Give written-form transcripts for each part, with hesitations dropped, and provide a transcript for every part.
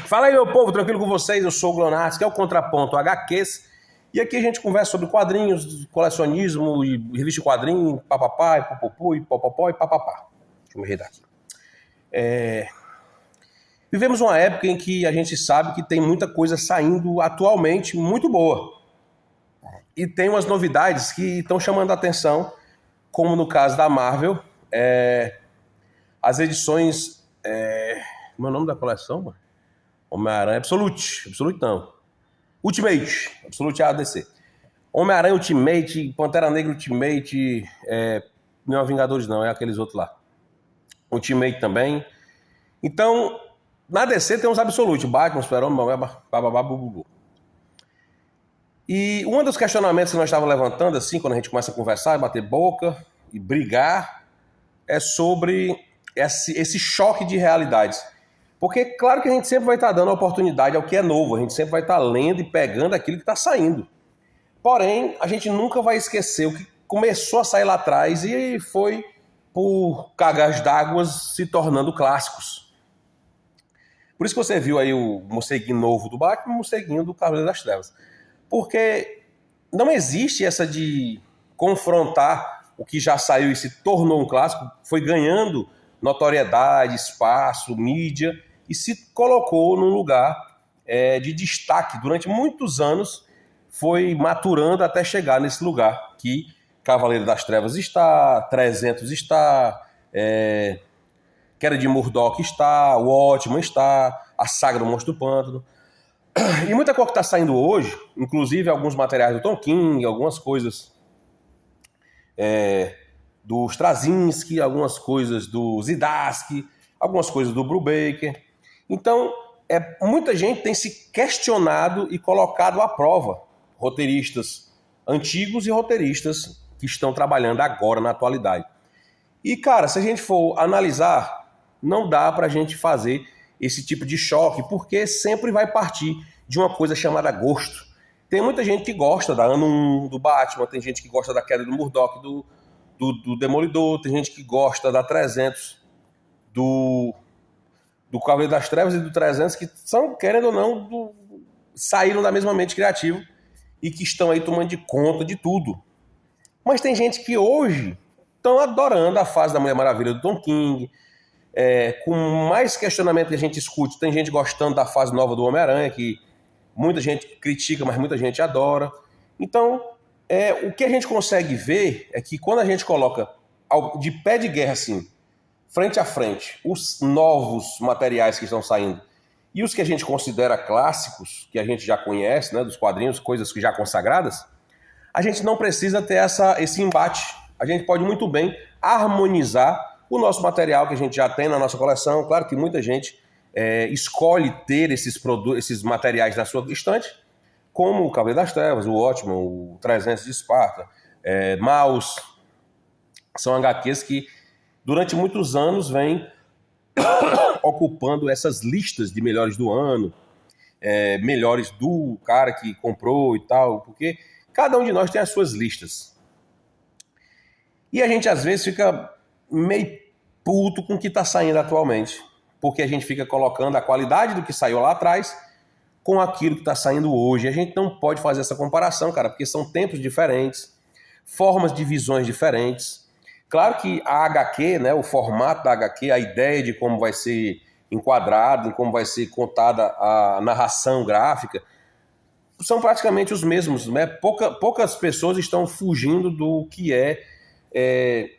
Fala aí, meu povo, tranquilo com vocês? Eu sou o Glonardes, que é o Contraponto HQs. E aqui a gente conversa sobre quadrinhos, colecionismo, e revista de quadrinho, papapá, e popopô, e popopó, e papapá. Deixa eu me redar aqui. Vivemos uma época em que a gente sabe que tem muita coisa saindo atualmente muito boa. E tem umas novidades que estão chamando a atenção, como no caso da Marvel, as edições... Como é o nome da coleção, mano? Homem-Aranha Absolute não. Ultimate, Absolute ADC. Homem-Aranha Ultimate, Pantera Negra Ultimate, não é Vingadores não, é aqueles outros lá. Ultimate também. Então, na DC tem uns Absolute, Batman, Super-Homem, bababá, bububu. E um dos questionamentos que nós estávamos levantando, assim, quando a gente começa a conversar, bater boca e brigar, é sobre esse choque de realidades. Porque, claro que a gente sempre vai estar dando oportunidade ao que é novo, a gente sempre vai estar lendo e pegando aquilo que está saindo. Porém, a gente nunca vai esquecer o que começou a sair lá atrás e foi por cargas d'água se tornando clássicos. Por isso que você viu aí o morceguinho novo do Batman e o morceguinho do Cavaleiro das Trevas. Porque não existe essa de confrontar o que já saiu e se tornou um clássico, foi ganhando notoriedade, espaço, mídia, e se colocou num lugar de destaque. Durante muitos anos foi maturando até chegar nesse lugar que Cavaleiro das Trevas está, 300 está, Queda de Murdoch está, o Watchmen está, a Saga do Monstro do Pântano. E muita coisa que está saindo hoje, inclusive alguns materiais do Tom King, algumas coisas do Straczynski, algumas coisas do Zdarsky, algumas coisas do Brubaker. Então, muita gente tem se questionado e colocado à prova, roteiristas antigos e roteiristas que estão trabalhando agora na atualidade. E, cara, se a gente for analisar, não dá pra gente fazer esse tipo de choque, porque sempre vai partir de uma coisa chamada gosto. Tem muita gente que gosta da Ano 1 do Batman, tem gente que gosta da Queda do Murdoch, do Demolidor, tem gente que gosta da 300 do Cavaleiro das Trevas e do 300, que são, querendo ou não, saíram da mesma mente criativa e que estão aí tomando de conta de tudo. Mas tem gente que hoje estão adorando a fase da Mulher Maravilha do Tom King, com mais questionamento que a gente escute, tem gente gostando da fase nova do Homem-Aranha, que muita gente critica, mas muita gente adora. Então, o que a gente consegue ver é que quando a gente coloca de pé de guerra assim, frente a frente, os novos materiais que estão saindo e os que a gente considera clássicos, que a gente já conhece, né, dos quadrinhos, coisas que já consagradas, a gente não precisa ter esse embate. A gente pode muito bem harmonizar o nosso material que a gente já tem na nossa coleção. Claro que muita gente escolhe ter esses materiais na sua estante, como o Cavaleiro das Trevas, o Watchmen, o 300 de Esparta, Maus. São HQs que durante muitos anos vêm ocupando essas listas de melhores do ano, melhores do cara que comprou e tal, porque cada um de nós tem as suas listas. E a gente às vezes fica meio puto com o que está saindo atualmente, porque a gente fica colocando a qualidade do que saiu lá atrás com aquilo que está saindo hoje. A gente não pode fazer essa comparação, cara, porque são tempos diferentes, formas de visões diferentes. Claro que a HQ, né, o formato da HQ, a ideia de como vai ser enquadrado, como vai ser contada a narração gráfica, são praticamente os mesmos, né? Poucas pessoas estão fugindo do que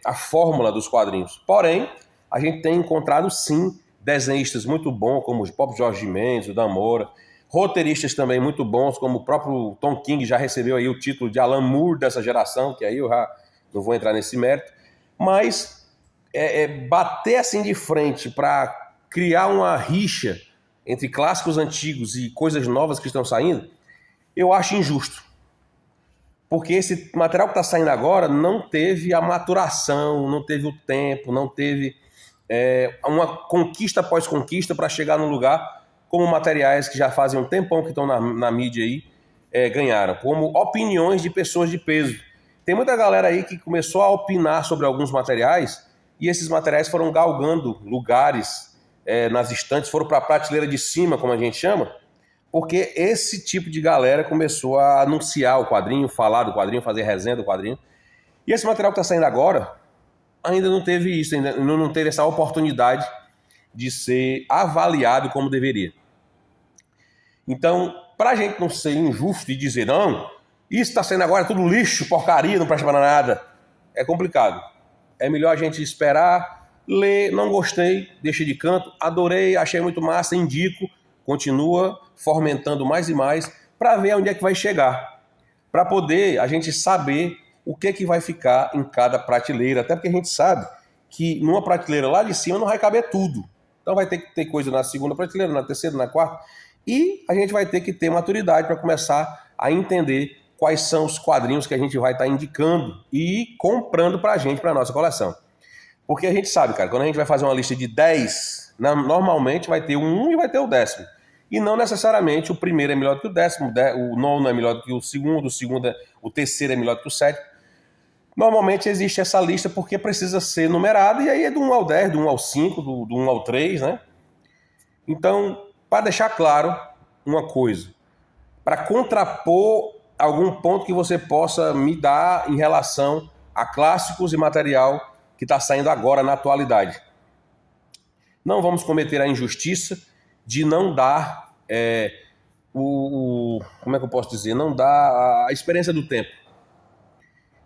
a fórmula dos quadrinhos. Porém, a gente tem encontrado, sim, desenhistas muito bons, como o próprio Jorge Mendes, o Dan Mora, roteiristas também muito bons, como o próprio Tom King já recebeu aí o título de Alan Moore dessa geração, que aí eu já não vou entrar nesse mérito, mas bater assim de frente para criar uma rixa entre clássicos antigos e coisas novas que estão saindo, eu acho injusto. Porque esse material que está saindo agora não teve a maturação, não teve o tempo, não teve uma conquista após conquista para chegar num lugar como materiais que já fazem um tempão que estão na mídia aí ganharam, como opiniões de pessoas de peso. Tem muita galera aí que começou a opinar sobre alguns materiais e esses materiais foram galgando lugares nas estantes, foram para a prateleira de cima, como a gente chama, porque esse tipo de galera começou a anunciar o quadrinho, falar do quadrinho, fazer resenha do quadrinho. E esse material que está saindo agora ainda não teve isso, ainda não teve essa oportunidade de ser avaliado como deveria. Então, para a gente não ser injusto e dizer, não, isso está saindo agora tudo lixo, porcaria, não presta para nada, é complicado. É melhor a gente esperar, ler, não gostei, deixa de canto, adorei, achei muito massa, indico, continua fomentando mais e mais para ver onde é que vai chegar, para poder a gente saber o que é que vai ficar em cada prateleira, até porque a gente sabe que numa prateleira lá de cima não vai caber tudo. Então vai ter que ter coisa na segunda prateleira, na terceira, na quarta, e a gente vai ter que ter maturidade para começar a entender quais são os quadrinhos que a gente vai estar indicando e comprando para a gente, para a nossa coleção. Porque a gente sabe, cara, quando a gente vai fazer uma lista de 10, normalmente vai ter o 1 e vai ter o 10º. E não necessariamente o primeiro é melhor do que o 10º, o 9º é melhor do que o segundo, o terceiro é melhor do que o 7º. Normalmente existe essa lista porque precisa ser numerada, e aí é do 1 ao 10, do 1 ao 5, do 1 ao 3, né? Então, para deixar claro uma coisa, para contrapor algum ponto que você possa me dar em relação a clássicos e material que está saindo agora na atualidade. Não vamos cometer a injustiça de não dar como é que eu posso dizer? Não dar a experiência do tempo.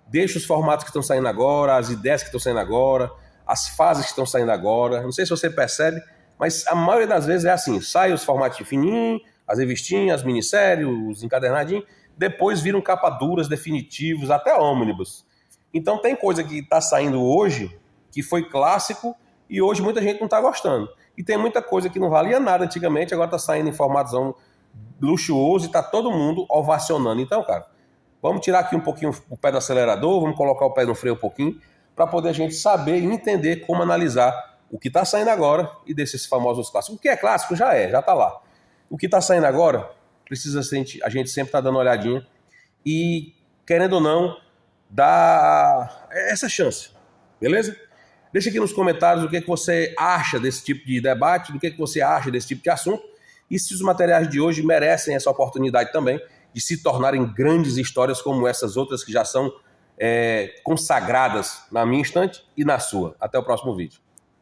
Deixa os formatos que estão saindo agora, as ideias que estão saindo agora, as fases que estão saindo agora. Não sei se você percebe, mas a maioria das vezes é assim, sai os formatos fininhos, as revistinhas, as minisséries, os encadernadinhos, depois viram capa duras, definitivos, até ônibus. Então tem coisa que está saindo hoje, que foi clássico, e hoje muita gente não está gostando. E tem muita coisa que não valia nada antigamente, agora está saindo em formato luxuoso e está todo mundo ovacionando. Então, cara, vamos tirar aqui um pouquinho o pé do acelerador, vamos colocar o pé no freio um pouquinho, para poder a gente saber e entender como analisar o que está saindo agora e desses famosos clássicos. O que é clássico já está lá. O que está saindo agora, a gente sempre está dando uma olhadinha e, querendo ou não, dar essa chance, beleza? Deixa aqui nos comentários o que você acha desse tipo de debate, do que você acha desse tipo de assunto, e se os materiais de hoje merecem essa oportunidade também de se tornarem grandes histórias como essas outras que já são consagradas na minha estante e na sua. Até o próximo vídeo.